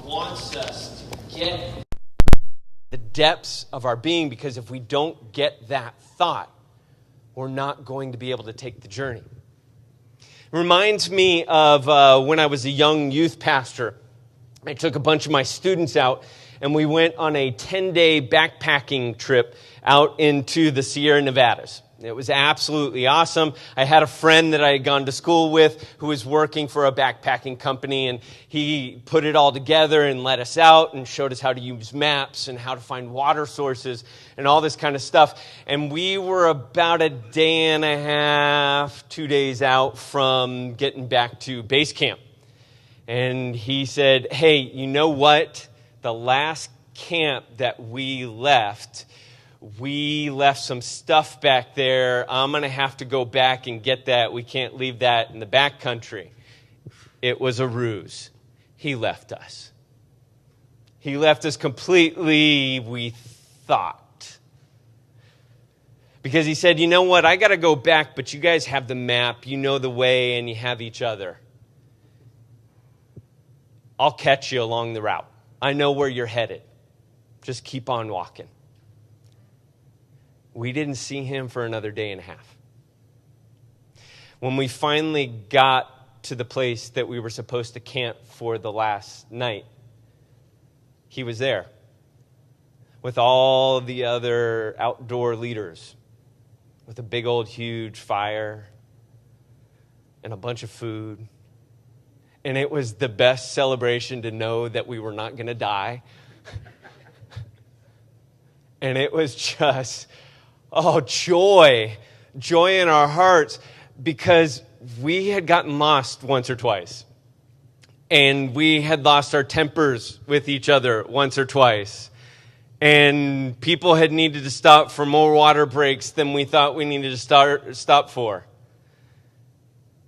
wants us to get the depths of our being, because if we don't get that thought, we're not going to be able to take the journey. It reminds me of when I was a young youth pastor. I took a bunch of my students out, and we went on a 10-day backpacking trip out into the Sierra Nevadas. It was absolutely awesome. I had a friend that I had gone to school with who was working for a backpacking company, and he put it all together and let us out and showed us how to use maps and how to find water sources and all this kind of stuff. And we were about a day and a half, 2 days out from getting back to base camp. And he said, hey, you know what? The last camp that we left some stuff back there. I'm going to have to go back and get that. We can't leave that in the back country. It was a ruse. He left us. He left us completely, we thought. Because he said, you know what? I got to go back, but you guys have the map. You know the way, and you have each other. I'll catch you along the route. I know where you're headed. Just keep on walking. We didn't see him for another day and a half. When we finally got to the place that we were supposed to camp for the last night, he was there with all the other outdoor leaders, with a big old huge fire and a bunch of food. And it was the best celebration to know that we were not going to die. And it was just... joy in our hearts, because we had gotten lost once or twice. And we had lost our tempers with each other once or twice. And people had needed to stop for more water breaks than we thought we needed to stop for.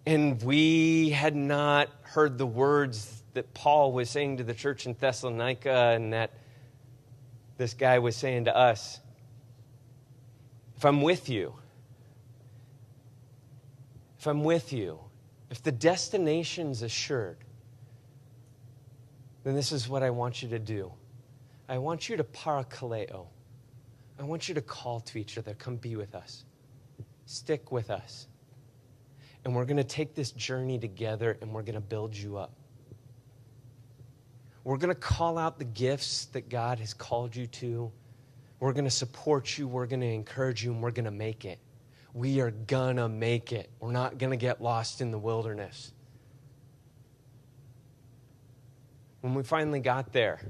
And we had not heard the words that Paul was saying to the church in Thessalonica and that this guy was saying to us. If I'm with you, if the destination's assured, then this is what I want you to do. I want you to parakaleo. I want you to call to each other, come be with us. Stick with us. And we're going to take this journey together, and we're going to build you up. We're going to call out the gifts that God has called you to. We're going to support you, we're going to encourage you, and we're going to make it. We are going to make it. We're not going to get lost in the wilderness. When we finally got there,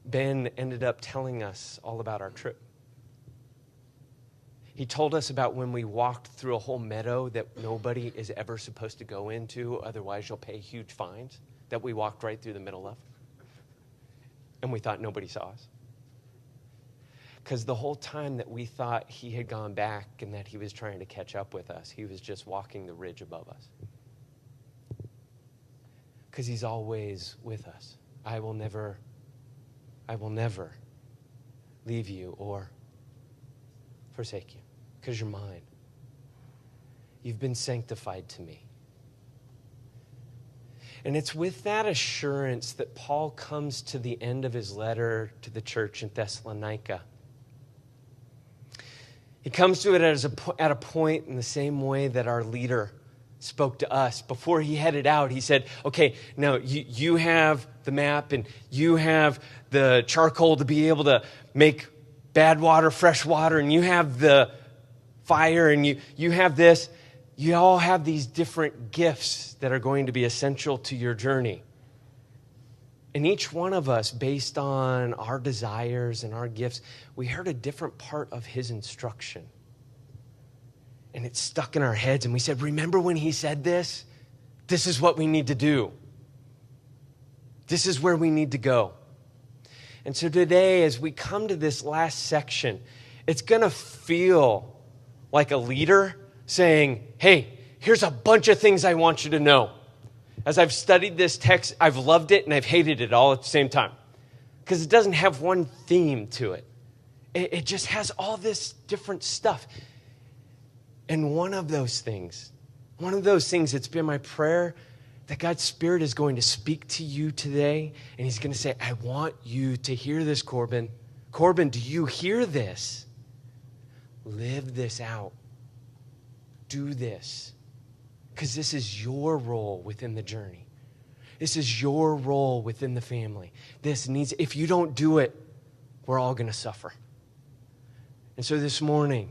Ben ended up telling us all about our trip. He told us about when we walked through a whole meadow that nobody is ever supposed to go into, otherwise you'll pay huge fines, that we walked right through the middle of. And we thought nobody saw us. Because the whole time that we thought he had gone back and that he was trying to catch up with us, he was just walking the ridge above us. Because he's always with us. I will never leave you or forsake you, because you're mine. You've been sanctified to me. And it's with that assurance that Paul comes to the end of his letter to the church in Thessalonica. He comes to it at a point in the same way that our leader spoke to us. Before he headed out, he said, okay, now you have the map and you have the charcoal to be able to make bad water, fresh water, and you have the fire and you have this. You all have these different gifts that are going to be essential to your journey. And each one of us, based on our desires and our gifts, we heard a different part of his instruction. And it stuck in our heads, and we said, remember when he said this? This is what we need to do. This is where we need to go. And so today, as we come to this last section, it's going to feel like a leader saying, hey, here's a bunch of things I want you to know. As I've studied this text, I've loved it and I've hated it all at the same time. Because it doesn't have one theme to it. It just has all this different stuff. And one of those things, it's been my prayer that God's Spirit is going to speak to you today, and he's going to say, I want you to hear this, Corbin. Corbin, do you hear this? Live this out. Do this. Because this is your role within the journey. This is your role within the family. If you don't do it, we're all going to suffer. And so this morning,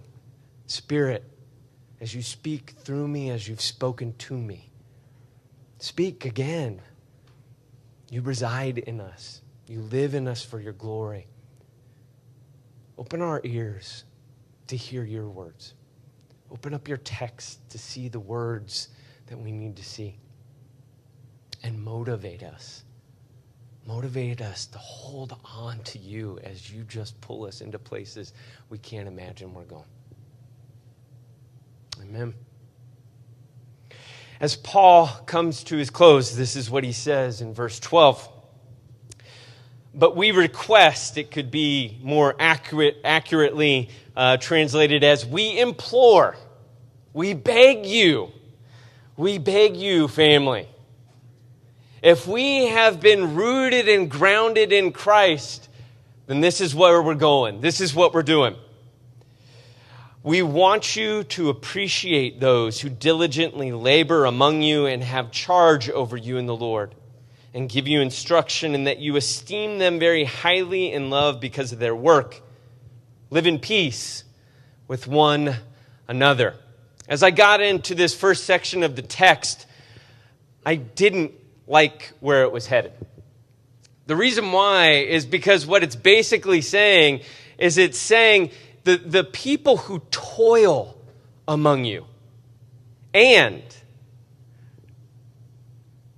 Spirit, as you speak through me, as you've spoken to me, speak again. You reside in us. You live in us for your glory. Open our ears to hear your words. Open up your text to see the words that we need to see. And motivate us. Motivate us to hold on to you as you just pull us into places we can't imagine we're going. Amen. As Paul comes to his close, this is what he says in verse 12. But we request, it could be more accurately translated as we implore, we beg you, family. If we have been rooted and grounded in Christ, then this is where we're going. This is what we're doing. We want you to appreciate those who diligently labor among you and have charge over you in the Lord, and give you instruction, and that you esteem them very highly in love because of their work. Live in peace with one another. As I got into this first section of the text, I didn't like where it was headed. The reason why is because what it's basically saying is it's saying the people who toil among you, and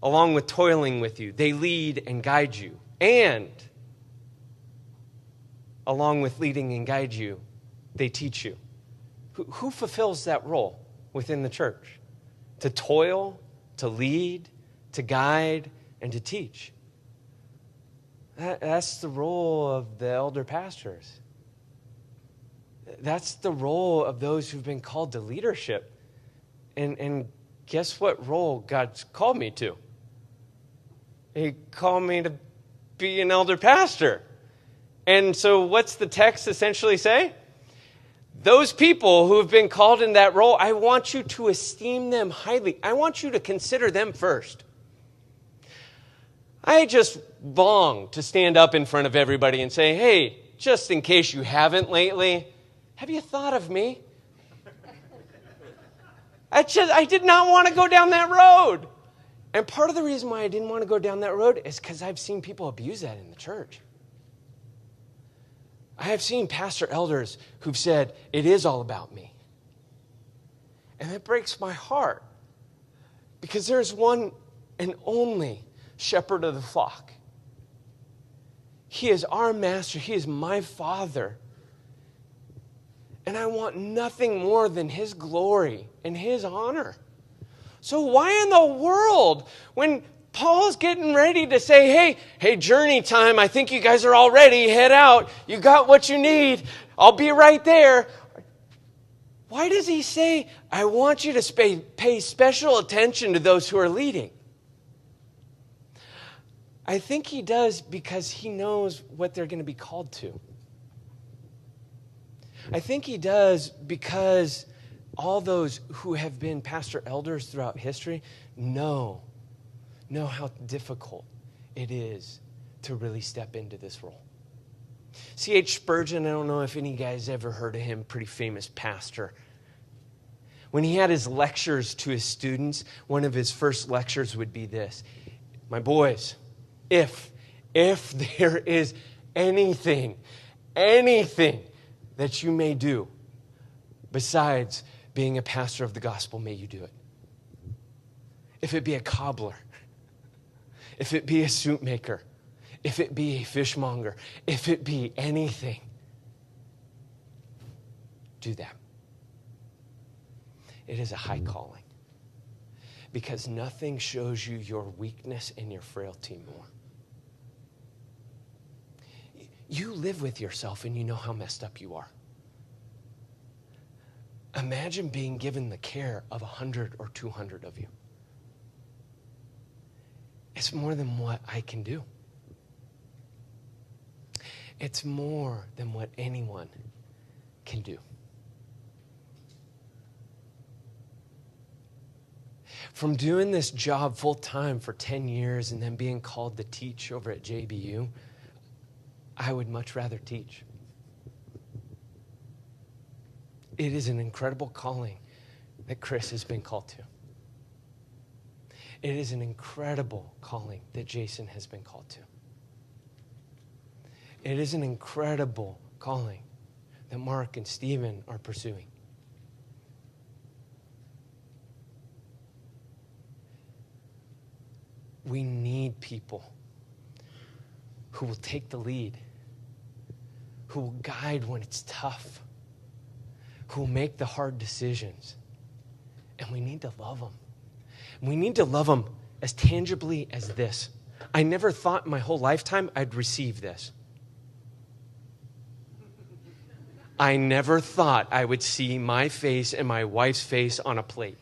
along with toiling with you, they lead and guide you. And along with leading and guide you, they teach you. Who fulfills that role within the church? To toil, to lead, to guide, and to teach. That's the role of the elder pastors. That's the role of those who've been called to leadership. And guess what role God's called me to? He called me to be an elder pastor. And so what's the text essentially say? Those people who have been called in that role, I want you to esteem them highly. I want you to consider them first. I just long to stand up in front of everybody and say, hey, just in case you haven't lately, have you thought of me? I did not want to go down that road. And part of the reason why I didn't want to go down that road is because I've seen people abuse that in the church. I have seen pastor elders who've said, it is all about me. And it breaks my heart. Because there's one and only shepherd of the flock. He is our master. He is my Father. And I want nothing more than His glory and His honor. So why in the world, when Paul's getting ready to say, hey, journey time, I think you guys are all ready, head out, you got what you need, I'll be right there. Why does he say, I want you to pay special attention to those who are leading? I think he does because he knows what they're going to be called to. I think he does because all those who have been pastor elders throughout history know how difficult it is to really step into this role. C.H. Spurgeon, I don't know if any guys ever heard of him, pretty famous pastor. When he had his lectures to his students, one of his first lectures would be this: my boys, if there is anything that you may do besides being a pastor of the gospel, may you do it. If it be a cobbler, if it be a soup maker, if it be a fishmonger, if it be anything, do that. It is a high calling because nothing shows you your weakness and your frailty more. You live with yourself and you know how messed up you are. Imagine being given the care of 100 or 200 of you. It's more than what I can do. It's more than what anyone can do. From doing this job full time for 10 years and then being called to teach over at JBU, I would much rather teach. It is an incredible calling that Chris has been called to. It is an incredible calling that Jason has been called to. It is an incredible calling that Mark and Stephen are pursuing. We need people who will take the lead, who will guide when it's tough, who will make the hard decisions. And we need to love them. We need to love them as tangibly as this. I never thought in my whole lifetime I'd receive this. I never thought I would see my face and my wife's face on a plate.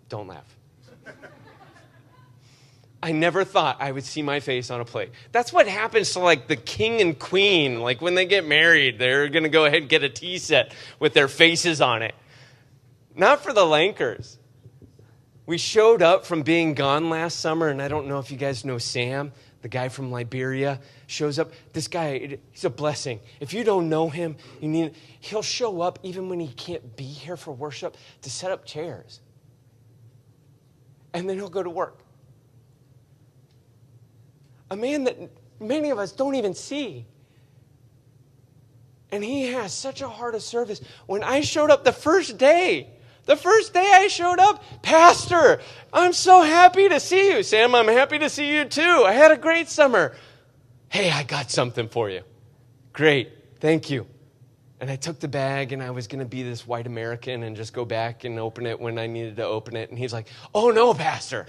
Don't laugh. I never thought I would see my face on a plate. That's what happens to like the king and queen. Like when they get married, they're going to go ahead and get a tea set with their faces on it. Not for the Lankers. We showed up from being gone last summer, and I don't know if you guys know Sam, the guy from Liberia, shows up. This guy, he's a blessing. If you don't know him, he'll show up even when he can't be here for worship to set up chairs. And then he'll go to work. A man that many of us don't even see. And he has such a heart of service. When I showed up the first day I showed up, Pastor, I'm so happy to see you. Sam, I'm happy to see you too. I had a great summer. Hey, I got something for you. Great, thank you. And I took the bag, and I was going to be this white American and just go back and open it when I needed to open it. And he's like, oh, no, Pastor,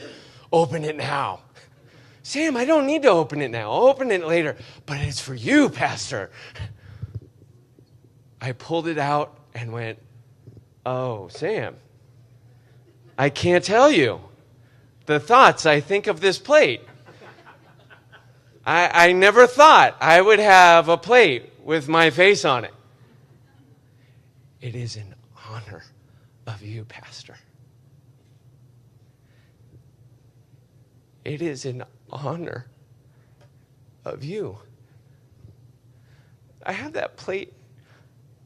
open it now. Sam, I don't need to open it now. I'll open it later. But it's for you, Pastor. I pulled it out and went, oh, Sam, I can't tell you the thoughts I think of this plate. I never thought I would have a plate with my face on it. It is an honor of you, Pastor. It is an honor of you. I have that plate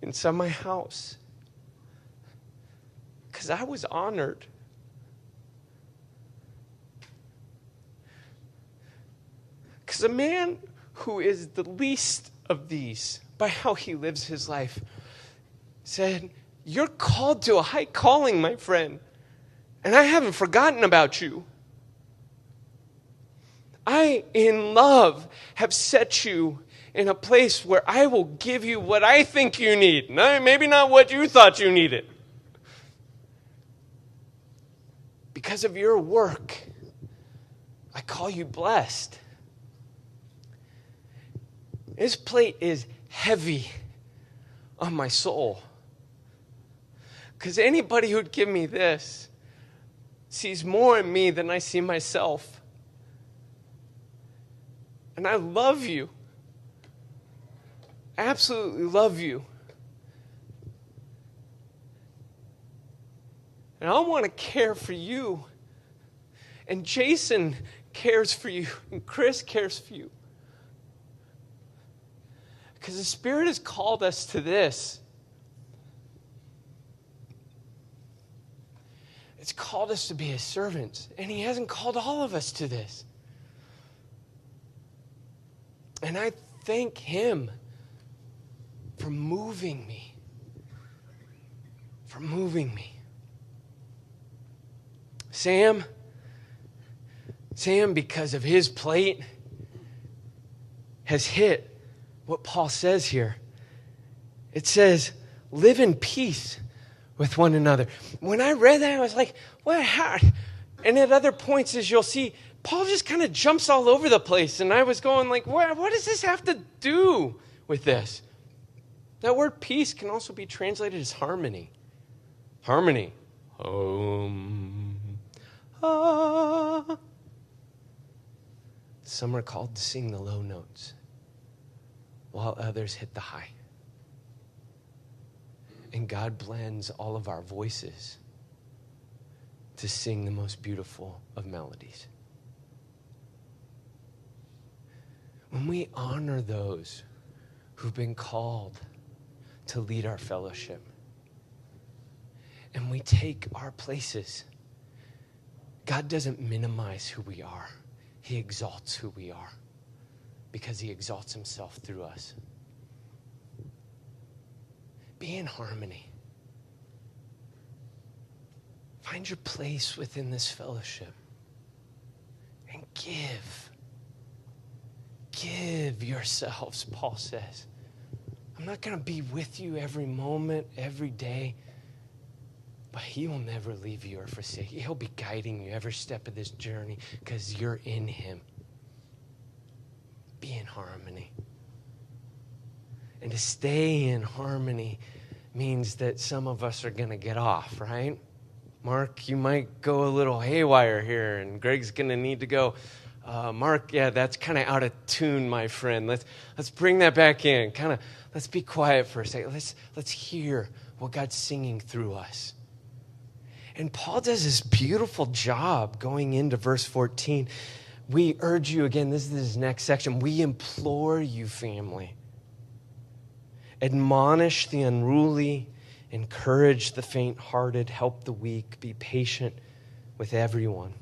inside my house because I was honored. Because a man who is the least of these, by how he lives his life, said, you're called to a high calling, my friend, and I haven't forgotten about you. I, in love, have set you in a place where I will give you what I think you need. No, maybe not what you thought you needed. Because of your work, I call you blessed. This plate is heavy on my soul. Because anybody who'd give me this sees more in me than I see myself. And I love you. Absolutely love you. And I want to care for you. And Jason cares for you. And Chris cares for you. Because the Spirit has called us to this. It's called us to be His servants. And He hasn't called all of us to this. And I thank Him for moving me. For moving me. Sam, because of his plate, has hit what Paul says here. It says, live in peace with one another. When I read that, I was like, well, how? And at other points, as you'll see, Paul just kind of jumps all over the place. And I was going like, what does this have to do with this? That word peace can also be translated as harmony. Harmony. ah. Some are called to sing the low notes, while others hit the high. And God blends all of our voices to sing the most beautiful of melodies. When we honor those who've been called to lead our fellowship, and we take our places, God doesn't minimize who we are. He exalts who we are because he exalts himself through us. Be in harmony. Find your place within this fellowship and give. Give yourselves, Paul says. I'm not going to be with you every moment, every day, but he will never leave you or forsake you. He'll be guiding you every step of this journey because you're in him. Be in harmony. And to stay in harmony means that some of us are going to get off, right? Mark, you might go a little haywire here, and Greg's going to need to go, Mark, yeah, that's kind of out of tune, my friend. Let's bring that back in. Let's be quiet for a second. Let's hear what God's singing through us. And Paul does this beautiful job going into verse 14. We urge you, again, this is his next section. We implore you, family. Admonish the unruly, encourage the faint-hearted, help the weak, be patient with everyone.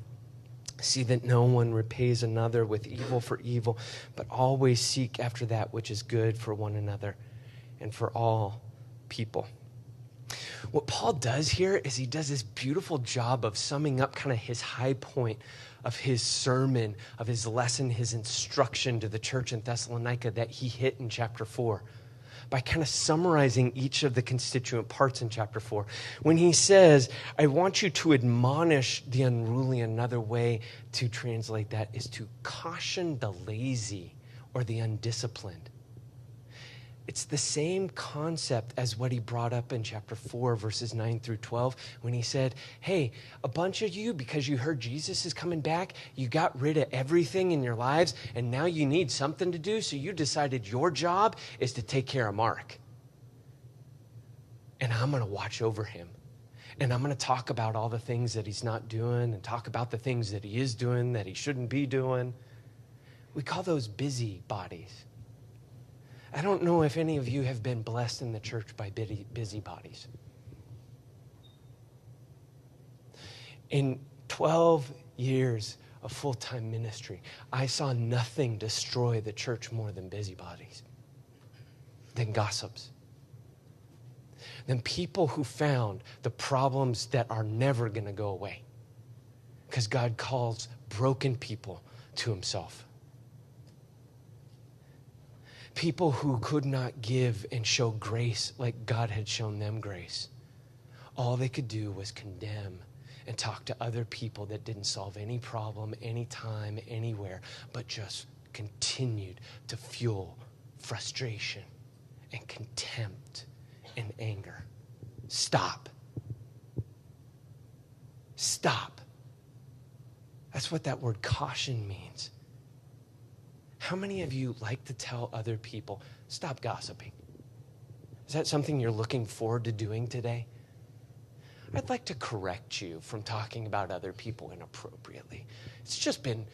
See that no one repays another with evil for evil, but always seek after that which is good for one another and for all people. What Paul does here is he does this beautiful job of summing up kind of his high point of his sermon, of his lesson, his instruction to the church in Thessalonica that he hit in chapter 4. By kind of summarizing each of the constituent parts in chapter 4. When he says, I want you to admonish the unruly, another way to translate that is to caution the lazy or the undisciplined. It's the same concept as what he brought up in chapter 4, verses 9 through 12, when he said, hey, a bunch of you, because you heard Jesus is coming back, you got rid of everything in your lives, and now you need something to do, so you decided your job is to take care of Mark. And I'm going to watch over him. And I'm going to talk about all the things that he's not doing and talk about the things that he is doing that he shouldn't be doing. We call those busybodies. I don't know if any of you have been blessed in the church by busybodies. In 12 years of full-time ministry, I saw nothing destroy the church more than busybodies, than gossips, than people who found the problems that are never going to go away because God calls broken people to himself. People who could not give and show grace like God had shown them grace. All they could do was condemn and talk to other people that didn't solve any problem, anytime, anywhere, but just continued to fuel frustration and contempt and anger. Stop. Stop. That's what that word caution means. How many of you like to tell other people, stop gossiping? Is that something you're looking forward to doing today? I'd like to correct you from talking about other people inappropriately. It's just been,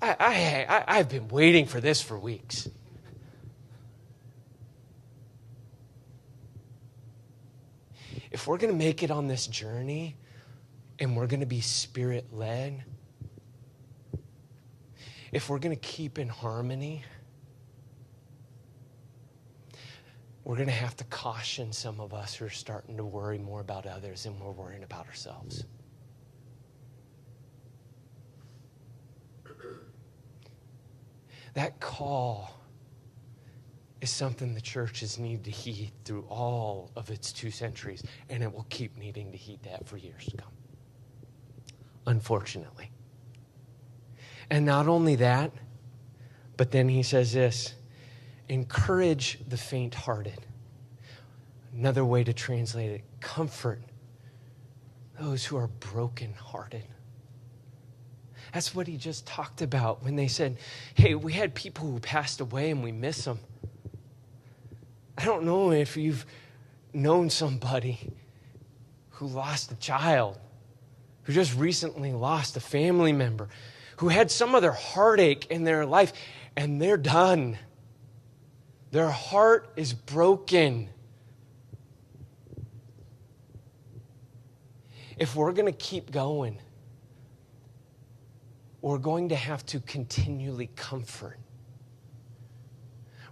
I've been waiting for this for weeks. If we're going to make it on this journey and we're going to be Spirit-led, if we're going to keep in harmony, we're going to have to caution some of us who are starting to worry more about others than we're worrying about ourselves. That call is something the churches need to heed through all of its 2 centuries, and it will keep needing to heed that for years to come, unfortunately. And not only that, but then he says this, encourage the faint-hearted. Another way to translate it, comfort those who are broken-hearted. That's what he just talked about when they said, hey, we had people who passed away and we miss them. I don't know if you've known somebody who lost a child, who just recently lost a family member, who had some other heartache in their life, and they're done. Their heart is broken. If we're going to keep going, we're going to have to continually comfort.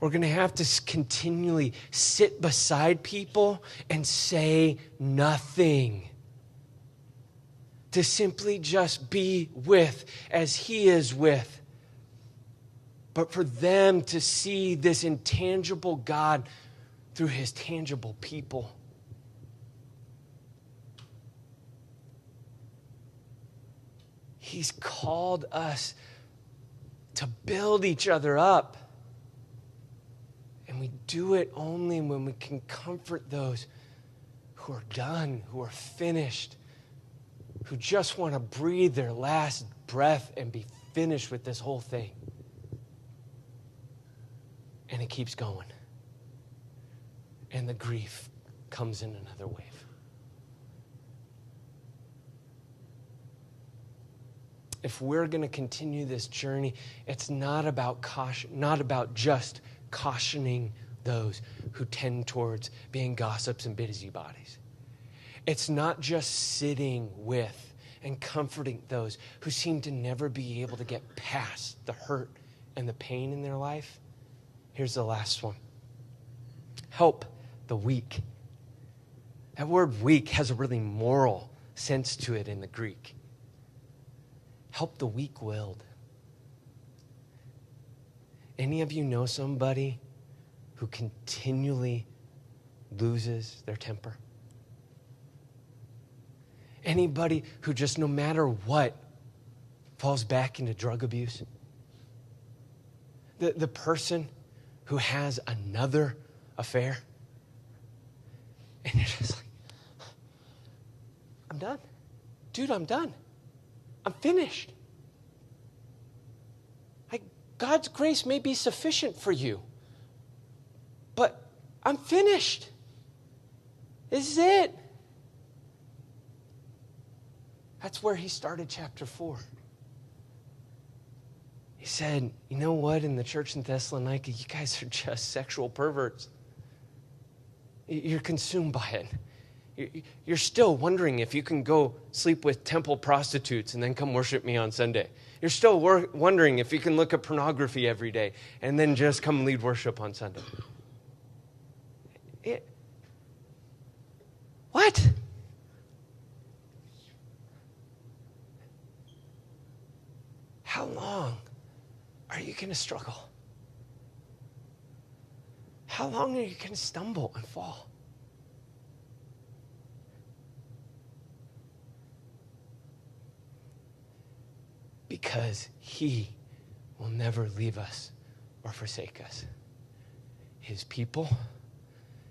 We're going to have to continually sit beside people and say nothing. To simply just be with as he is with. But for them to see this intangible God through his tangible people. He's called us to build each other up. And we do it only when we can comfort those who are done, who are finished, who just want to breathe their last breath and be finished with this whole thing. And it keeps going. And the grief comes in another wave. If we're going to continue this journey, it's not about just cautioning those who tend towards being gossips and busybodies. It's not just sitting with and comforting those who seem to never be able to get past the hurt and the pain in their life. Here's the last one. Help the weak. That word weak has a really moral sense to it in the Greek. Help the weak-willed. Any of you know somebody who continually loses their temper? Anybody who just no matter what falls back into drug abuse? The person who has another affair? And you're just like, I'm done. Dude, I'm done. I'm finished. God's grace may be sufficient for you, but I'm finished. This is it. That's where he started chapter 4. He said, you know what, in the church in Thessalonica, you guys are just sexual perverts. You're consumed by it. You're still wondering if you can go sleep with temple prostitutes and then come worship me on Sunday. You're still wondering if you can look at pornography every day and then just come lead worship on Sunday. What? How long are you going to struggle? How long are you going to stumble and fall? Because he will never leave us or forsake us. His people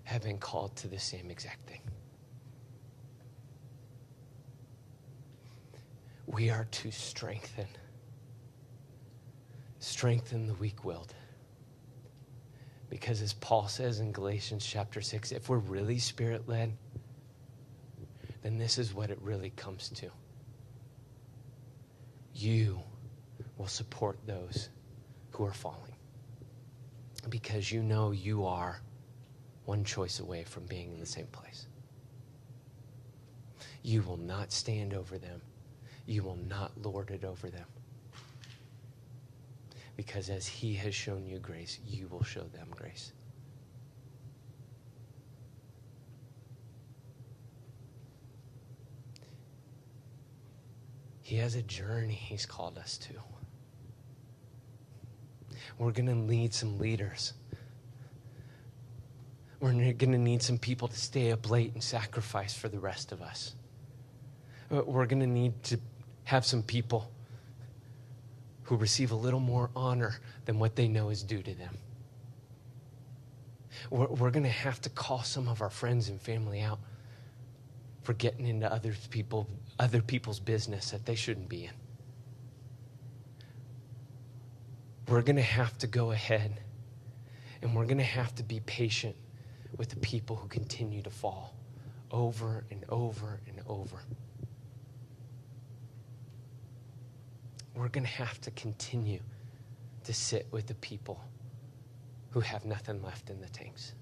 have been called to the same exact thing. We are to strengthen the weak-willed. Because as Paul says in Galatians chapter 6, if we're really Spirit-led, then this is what it really comes to. You will support those who are falling. Because you know you are one choice away from being in the same place. You will not stand over them. You will not lord it over them. Because as he has shown you grace, you will show them grace. He has a journey he's called us to. We're going to need some leaders. We're going to need some people to stay up late and sacrifice for the rest of us. We're going to need to have some people who receive a little more honor than what they know is due to them. We're going to have to call some of our friends and family out for getting into other people's business that they shouldn't be in. we're going to have to go ahead and we're going to have to be patient with the people who continue to fall over and over and over. We're going to have to continue to sit with the people who have nothing left in the tanks.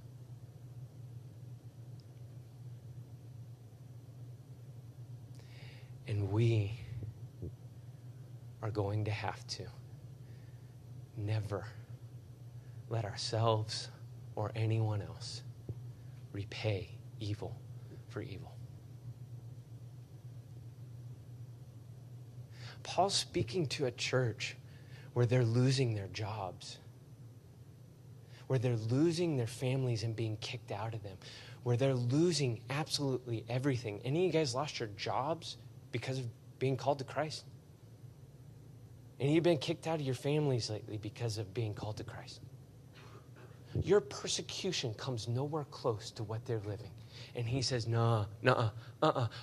And we are going to have to never let ourselves or anyone else repay evil for evil. Paul's speaking to a church where they're losing their jobs, where they're losing their families and being kicked out of them, where they're losing absolutely everything. Any of you guys lost your jobs because of being called to Christ? Any of you been kicked out of your families lately because of being called to Christ? Your persecution comes nowhere close to what they're living. And he says,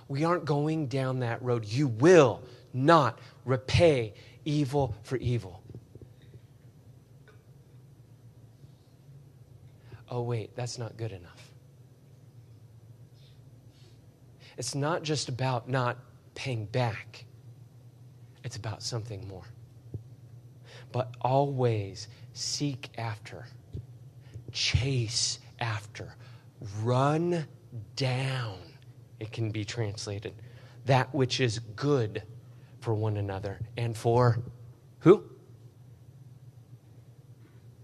we aren't going down that road. You will not repay evil for evil. Oh, wait, that's not good enough. It's not just about not paying back. It's about something more. But always seek after, chase after, run down, it can be translated, that which is good for one another and for who?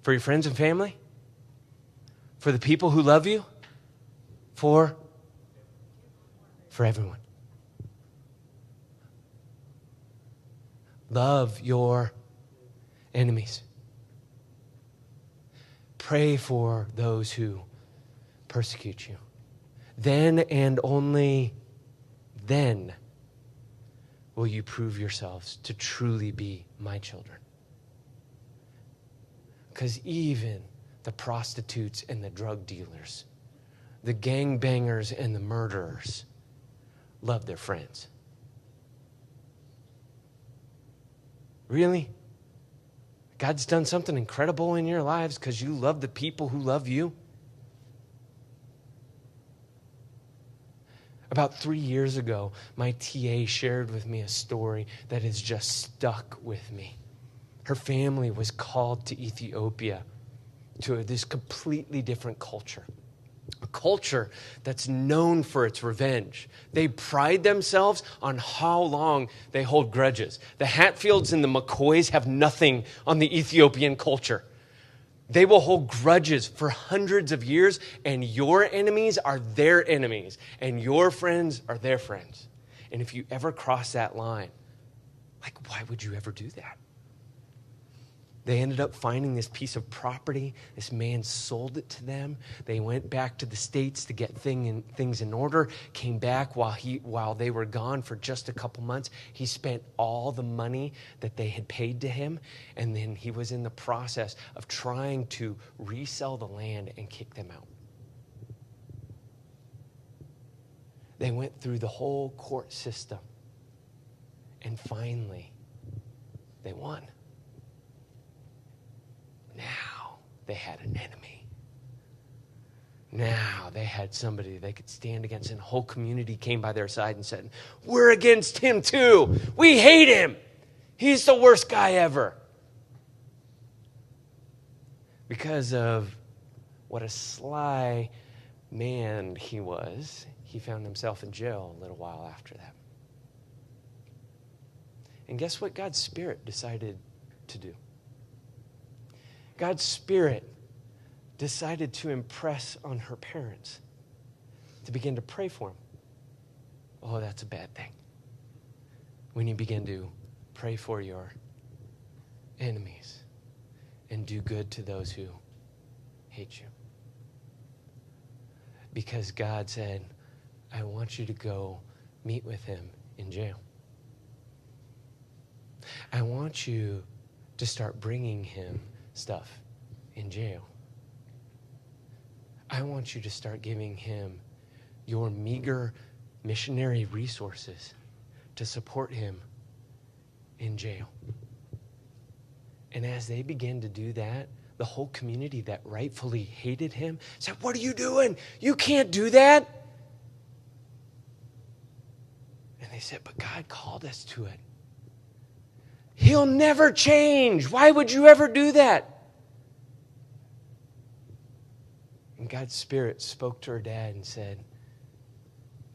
For your friends and family? For the people who love you? For everyone. Love your enemies. Pray for those who persecute you. Then and only then will you prove yourselves to truly be my children. Because even the prostitutes and the drug dealers, the gangbangers and the murderers love their friends. Really? God's done something incredible in your lives because you love the people who love you? About 3 years ago, my TA shared with me a story that has just stuck with me. Her family was called to Ethiopia, to this completely different culture. A culture that's known for its revenge. They pride themselves on how long they hold grudges. The Hatfields and the McCoys have nothing on the Ethiopian culture. They will hold grudges for hundreds of years, and your enemies are their enemies, and your friends are their friends. And if you ever cross that line, why would you ever do that? They ended up finding this piece of property. This man sold it to them. They went back to the States to get things in order, came back while they were gone for just a couple months. He spent all the money that they had paid to him, and then he was in the process of trying to resell the land and kick them out. They went through the whole court system, and finally, they won. Now they had an enemy. Now they had somebody they could stand against, and the whole community came by their side and said, "We're against him too. We hate him. He's the worst guy ever." Because of what a sly man he was, he found himself in jail a little while after that. And guess what God's Spirit decided to do? God's Spirit decided to impress on her parents to begin to pray for him. Oh, that's a bad thing. When you begin to pray for your enemies and do good to those who hate you. Because God said, I want you to go meet with him in jail. I want you to start bringing him stuff in jail. I want you to start giving him your meager missionary resources to support him in jail. And as they began to do that, the whole community that rightfully hated him said, "What are you doing? You can't do that." And they said, "But God called us to it. He'll never change. Why would you ever do that?" And God's Spirit spoke to her dad and said,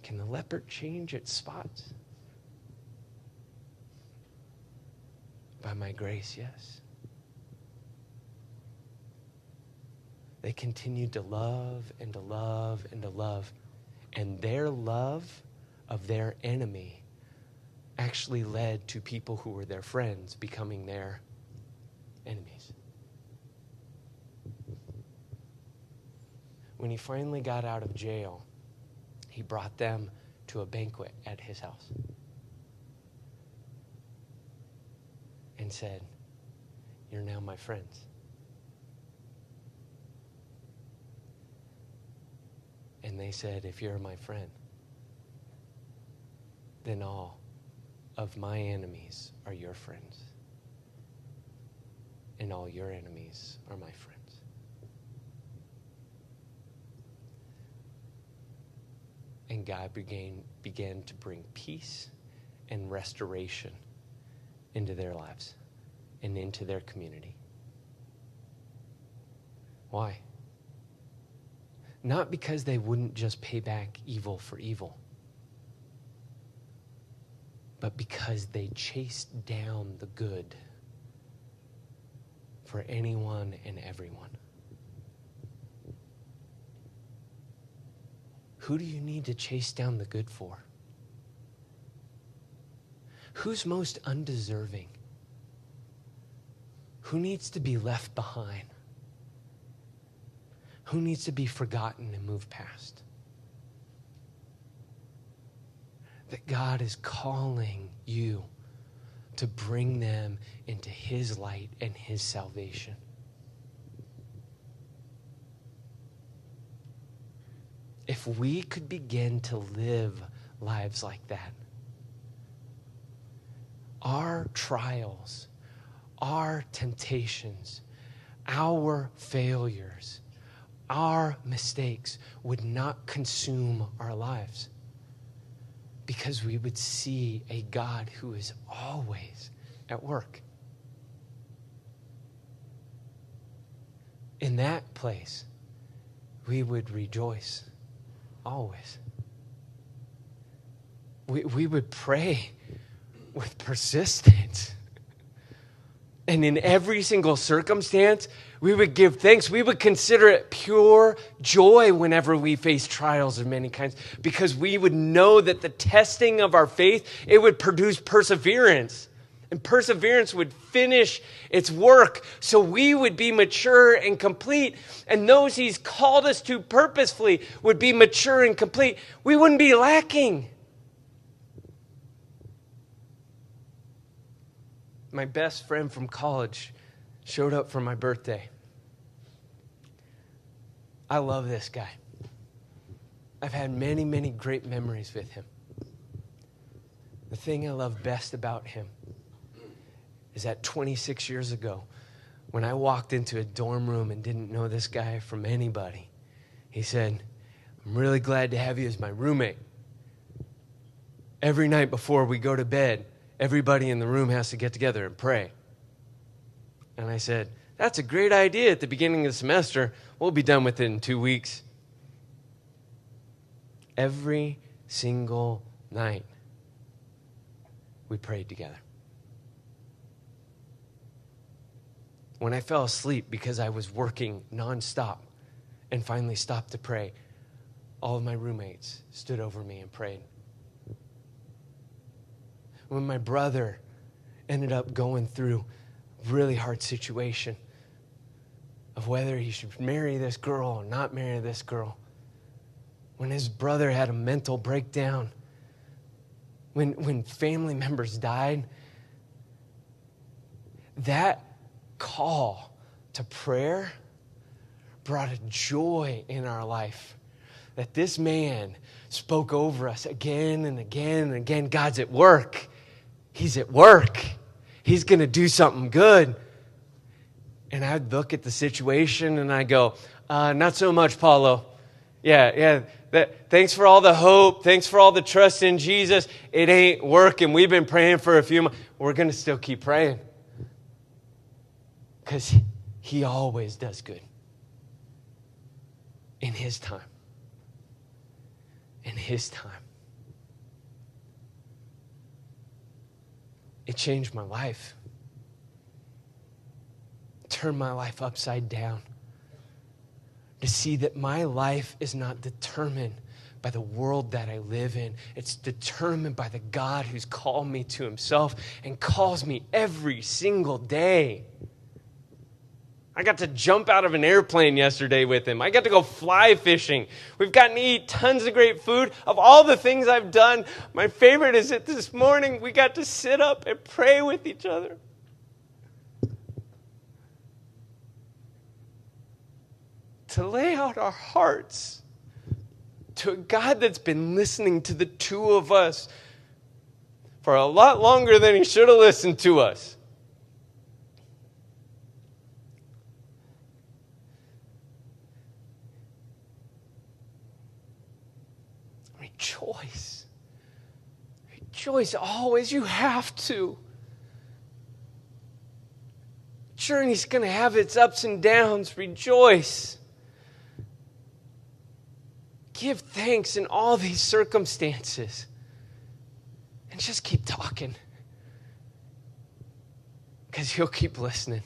"Can the leopard change its spots?" "By my grace, yes." They continued to love and to love and to love. And their love of their enemy actually led to people who were their friends becoming their enemies. When he finally got out of jail, he brought them to a banquet at his house and said, "You're now my friends." And they said, "If you're my friend, then all of my enemies are your friends, and all your enemies are my friends." And God began to bring peace and restoration into their lives and into their community. Why? Not because they wouldn't just pay back evil for evil, but because they chased down the good for anyone and everyone. Who do you need to chase down the good for? Who's most undeserving? Who needs to be left behind? Who needs to be forgotten and moved past? That God is calling you to bring them into His light and His salvation. If we could begin to live lives like that, our trials, our temptations, our failures, our mistakes would not consume our lives, because we would see a God who is always at work. In that place, we would rejoice always. We would pray with persistence. And in every single circumstance, we would give thanks. We would consider it pure joy whenever we face trials of many kinds, because we would know that the testing of our faith, it would produce perseverance. And perseverance would finish its work, so we would be mature and complete. And those He's called us to purposefully would be mature and complete. We wouldn't be lacking. My best friend from college showed up for my birthday. I love this guy. I've had many, many great memories with him. The thing I love best about him is that 26 years ago, when I walked into a dorm room and didn't know this guy from anybody, he said, "I'm really glad to have you as my roommate. Every night before we go to bed, everybody in the room has to get together and pray." And I said, "That's a great idea at the beginning of the semester. We'll be done with it in 2 weeks." Every single night, we prayed together. When I fell asleep because I was working nonstop and finally stopped to pray, all of my roommates stood over me and prayed. When my brother ended up going through a really hard situation of whether he should marry this girl or not marry this girl, when his brother had a mental breakdown, when family members died, that call to prayer brought a joy in our life that this man spoke over us again and again and again. God's at work. He's at work. He's going to do something good. And I'd look at the situation and I go, not so much, Paulo. Yeah. Thanks for all the hope. Thanks for all the trust in Jesus. It ain't working. We've been praying for a few months. We're going to still keep praying. Because he always does good. In his time. In his time. It changed my life. Turned my life upside down. To see that my life is not determined by the world that I live in. It's determined by the God who's called me to himself and calls me every single day. I got to jump out of an airplane yesterday with him. I got to go fly fishing. We've gotten to eat tons of great food. Of all the things I've done, my favorite is that this morning we got to sit up and pray with each other. To lay out our hearts to a God that's been listening to the two of us for a lot longer than he should have listened to us. Rejoice. Rejoice always. You have to. Journey's going to have its ups and downs. Rejoice. Give thanks in all these circumstances. And just keep talking. Because he'll keep listening.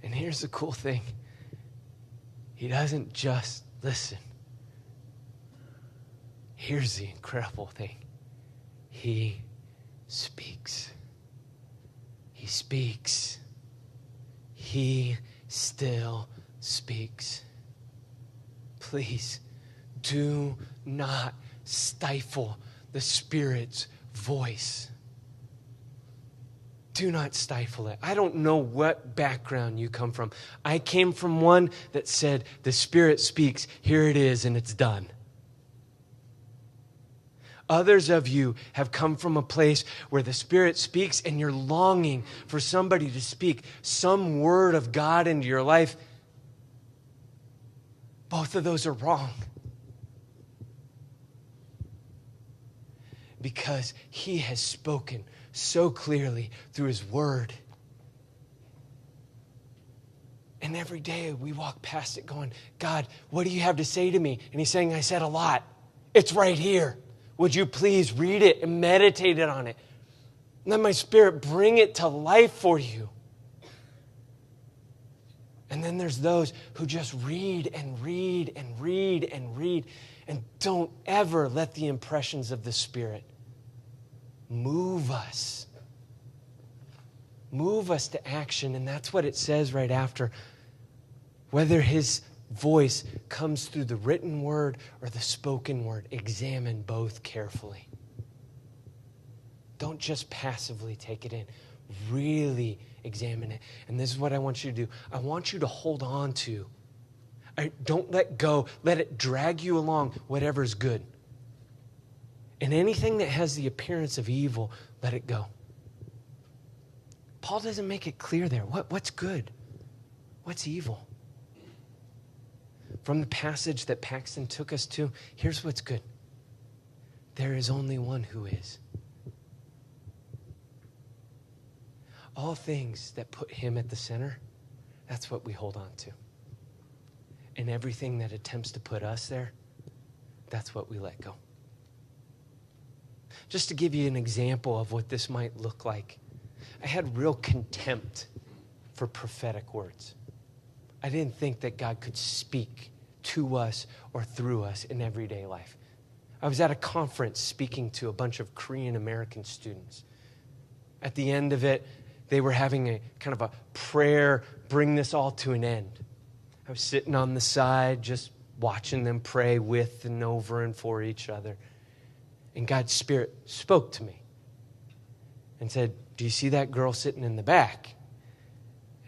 And here's the cool thing. He doesn't just listen. Here's the incredible thing. He speaks. He speaks. He still speaks. Please do not stifle the Spirit's voice. Do not stifle it. I don't know what background you come from. I came from one that said, the Spirit speaks, here it is, and it's done. Others of you have come from a place where the Spirit speaks and you're longing for somebody to speak some word of God into your life. Both of those are wrong. Because he has spoken so clearly through his word. And every day we walk past it going, God, what do you have to say to me? And he's saying, I said a lot. It's right here. Would you please read it and meditate on it? Let my Spirit bring it to life for you. And then there's those who just read and read and read and read and don't ever let the impressions of the Spirit move us. Move us to action. And that's what it says right after. Whether his voice comes through the written word or the spoken word, examine both carefully. Don't just passively take it in. Really examine it. And this is what I want you to do. I want you to hold on to. Don't let go. Let it drag you along, whatever's good. And anything that has the appearance of evil, let it go. Paul doesn't make it clear there. What's good? What's evil? From the passage that Paxton took us to, here's what's good. There is only one who is. All things that put him at the center, that's what we hold on to. And everything that attempts to put us there, that's what we let go. Just to give you an example of what this might look like, I had real contempt for prophetic words. I didn't think that God could speak to us or through us in everyday life. I was at a conference speaking to a bunch of Korean American students. At the end of it, they were having a kind of a prayer, bring this all to an end. I was sitting on the side, just watching them pray with and over and for each other. And God's Spirit spoke to me and said, do you see that girl sitting in the back?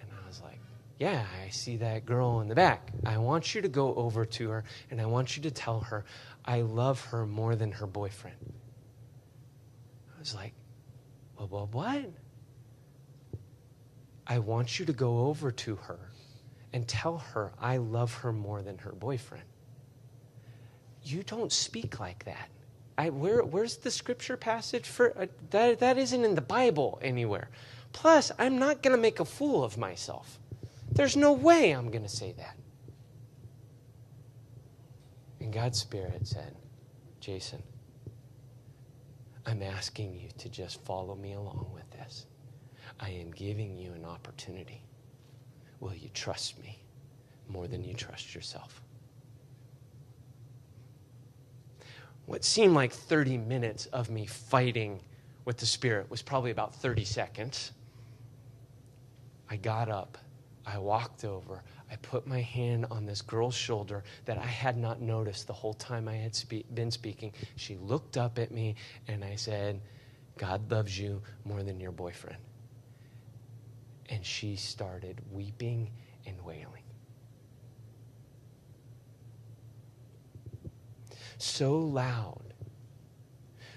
And I was like, yeah, I see that girl in the back. I want you to go over to her and I want you to tell her I love her more than her boyfriend. I was like, well, what? I want you to go over to her and tell her I love her more than her boyfriend. You don't speak like that. Where's the scripture passage for that? That isn't in the Bible anywhere. Plus, I'm not going to make a fool of myself. There's no way I'm going to say that. And God's Spirit said, Jason, I'm asking you to just follow me along with this. I am giving you an opportunity. Will you trust me more than you trust yourself? What seemed like 30 minutes of me fighting with the Spirit was probably about 30 seconds. I got up. I walked over. I put my hand on this girl's shoulder that I had not noticed the whole time I had been speaking. She looked up at me, and I said, God loves you more than your boyfriend. And she started weeping and wailing. So loud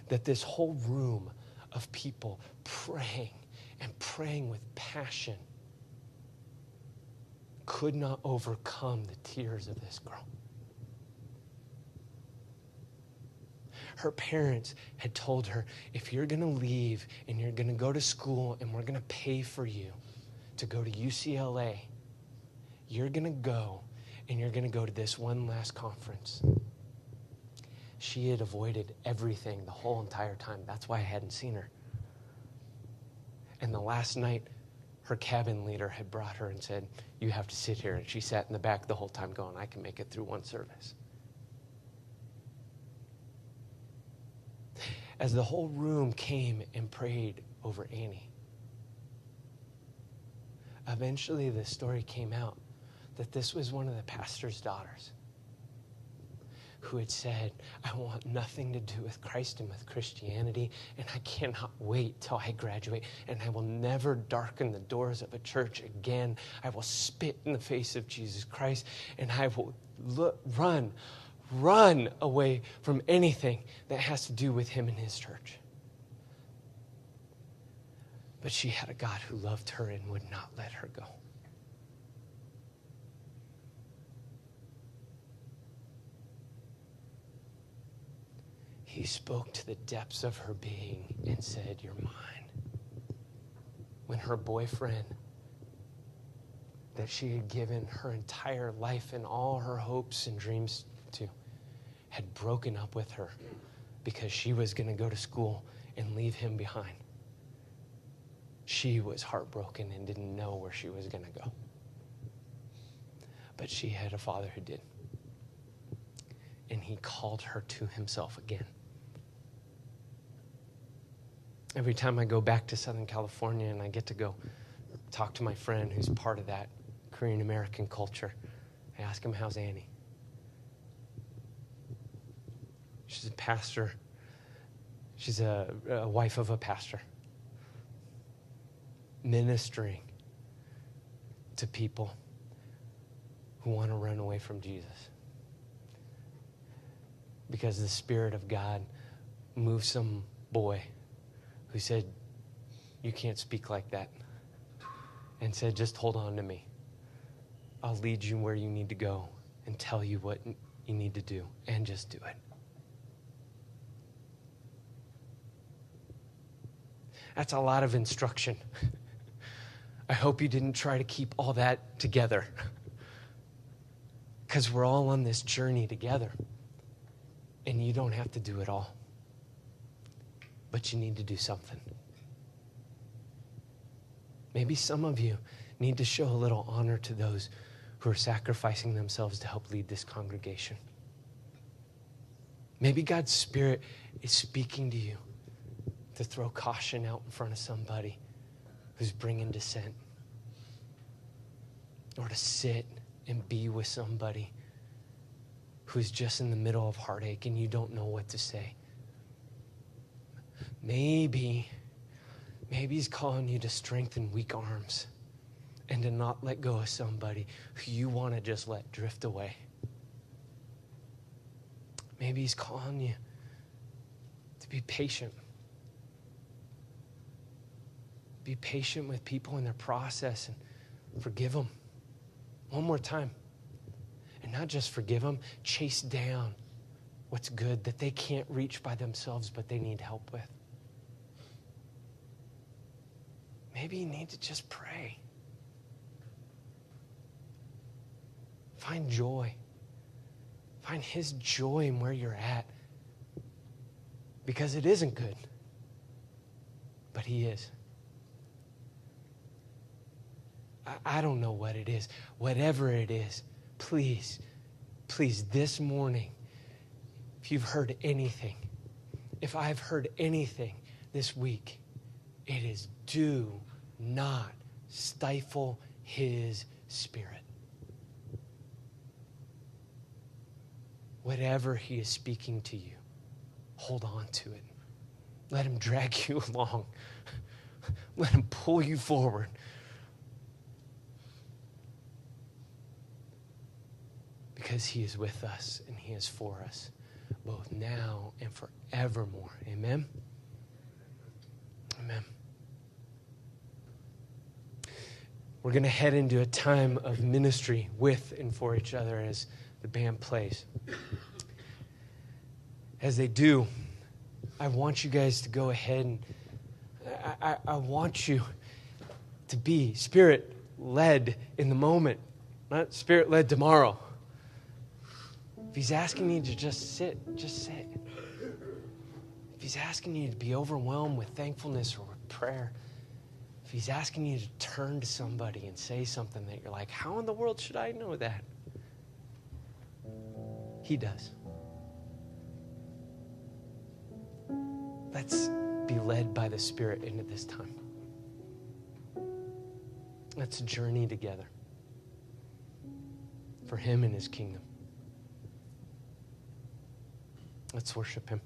that this whole room of people praying and praying with passion could not overcome the tears of this girl. Her parents had told her, if you're going to leave and you're going to go to school and we're going to pay for you to go to UCLA, you're going to go and you're going to go to this one last conference. She had avoided everything the whole entire time. That's why I hadn't seen her. And the last night, her cabin leader had brought her and said, you have to sit here. And she sat in the back the whole time going, I can make it through one service. As the whole room came and prayed over Annie, eventually the story came out that this was one of the pastor's daughters who had said, I want nothing to do with Christ and with Christianity, and I cannot wait till I graduate, and I will never darken the doors of a church again. I will spit in the face of Jesus Christ, and I will run away from anything that has to do with him and his church. But she had a God who loved her and would not let her go. He spoke to the depths of her being and said, you're mine. When her boyfriend, that she had given her entire life and all her hopes and dreams to, had broken up with her because she was going to go to school and leave him behind. She was heartbroken and didn't know where she was going to go. But she had a father who did. And he called her to himself again. Every time I go back to Southern California and I get to go talk to my friend who's part of that Korean American culture, I ask him, how's Annie? She's a pastor. She's a wife of a pastor. Ministering to people who want to run away from Jesus. Because the Spirit of God moved some boy who said, you can't speak like that. And said, just hold on to me. I'll lead you where you need to go and tell you what you need to do. And just do it. That's a lot of instruction. I hope you didn't try to keep all that together. Because we're all on this journey together. And you don't have to do it all. But you need to do something. Maybe some of you need to show a little honor to those who are sacrificing themselves to help lead this congregation. Maybe God's Spirit is speaking to you to throw caution out in front of somebody who's bringing dissent. Or to sit and be with somebody who's just in the middle of heartache and you don't know what to say. Maybe he's calling you to strengthen weak arms and to not let go of somebody who you want to just let drift away. Maybe he's calling you to be patient. be patient with people in their process and forgive them one more time. And not just forgive them, chase down what's good that they can't reach by themselves, but they need help with. Maybe you need to just pray. Find joy. Find His joy in where you're at. Because it isn't good, but He is. I don't know what it is. Whatever it is, please, this morning, if you've heard anything, if I've heard anything this week, it is do not stifle His Spirit. Whatever He is speaking to you, hold on to it. Let Him drag you along. Let Him pull you forward. Because He is with us and He is for us, both now and forevermore. Amen? Amen. We're going to head into a time of ministry with and for each other as the band plays. As they do, I want you guys to go ahead and I want you to be Spirit-led in the moment, not Spirit-led tomorrow. If He's asking you to just sit, just sit. If He's asking you to be overwhelmed with thankfulness or with prayer, if He's asking you to turn to somebody and say something that you're like, how in the world should I know that? He does. Let's be led by the Spirit into this time. Let's journey together for Him and His kingdom. Let's worship Him.